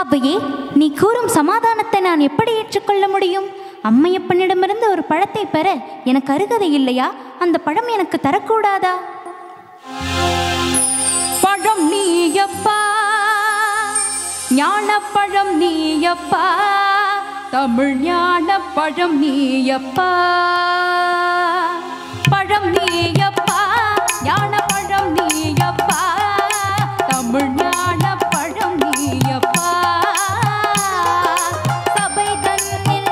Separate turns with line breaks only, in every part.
அவ்வையே, நீ கூறும் சமாதானத்தை நான் எப்படி ஏற்றுக்கொள்ள முடியும்? அம்மையப்பனிடமிருந்து ஒரு பழத்தை பெற எனக்கு அருகதை இல்லையா? அந்த பழம் எனக்கு தரக்கூடாதா? பழம் நீயப்பா, ஞானப்பழம் நீயப்பா, தமிழ் ஞானப்பழம் நீயப்பா. பழம் நீயப்பா, ஞானப்பழம் நீயப்பா, தமிழ் ஞானப்பழம் நீயப்பா. சபை தன்னில்,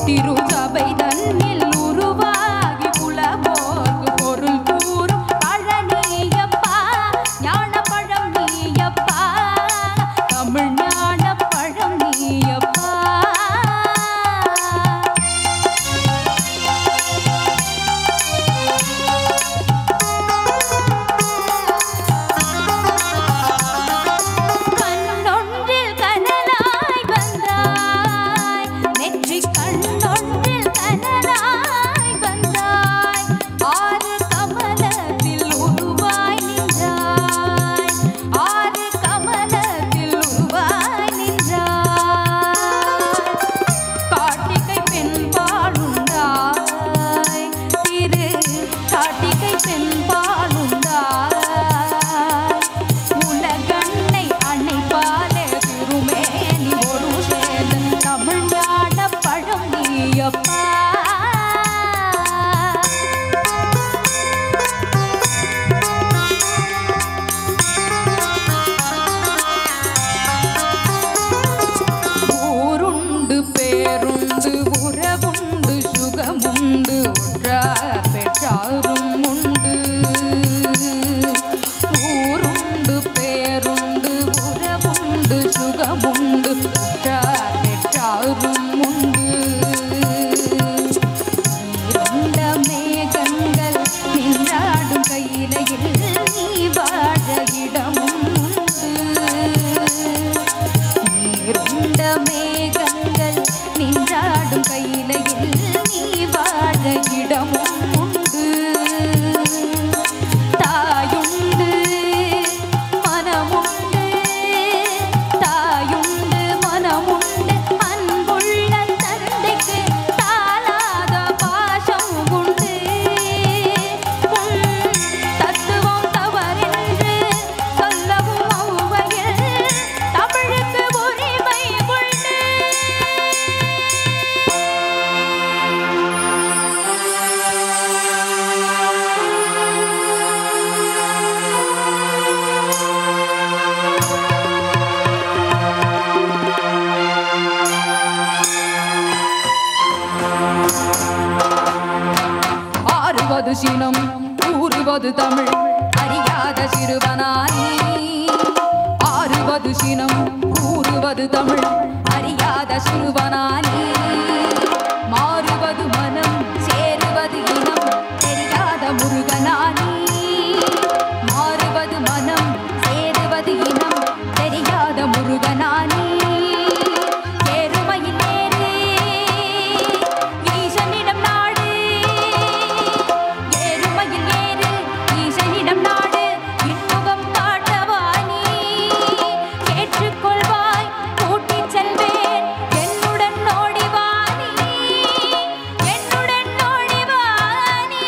திரு சபை தன்னில் உருவாகி புலவோர்க்கு பொருள் கூறும் பழனியப்பா, ஞானப்பழம் நீயப்பா, தமிழ் ஞானப்பழம் நீயப்பா. ஊருண்டு பேருண்டு உறவுண்டு சுகமுண்டு ஒன்றார் பெற்றாரும் உண்டு. ஊருண்டு பேருண்டு உறவுண்டு சுகமுண்டு ஒன்றார் பெற்றாரும் உண்டு. நீருண்ட மேகங்கள் நின்றாடும் கையிலையில் நீ வாழ இடமும் உண்டு. நீருண்ட மேகங்கள் நின்றாடும் கையிலையில் நீ வாழ இடமும் உண்டு. தாயுண்டு மனமுண்டு, தாயுண்டு மனமுண்டு, அன்புள்ள தந்தைக்கு தாளாத பாசம் உண்டு. தத்துவம் தவறென்று சொல்லவும் ஔவையில் தமிழுக்கு உரிமை உண்டு. ஆறுவது சினம் கூறுவது தமிழ் அறியாத சிறுவனானி. ஆறுவது சினம் கூறுவது தமிழ் அறியாத சிறுவனானி. மாறுவது மனம் சேருவது இனம் தெரியாத முருகனானி. மாறுவது மனம் சேருவது இனம் தெரியாத முருகனானி. ஏறுமையில் ஏறு ஈசனிடம் நாடு, ஏறுமையில் ஏறு ஈசனிடம் நாடு, இன்முகம் காட்டவானி. ஏற்றுக்கொள்வாய் கூட்டிச் செல்வேன் என்னுடன் ஓடிவானி, என்னுடன் ஓடிவானி.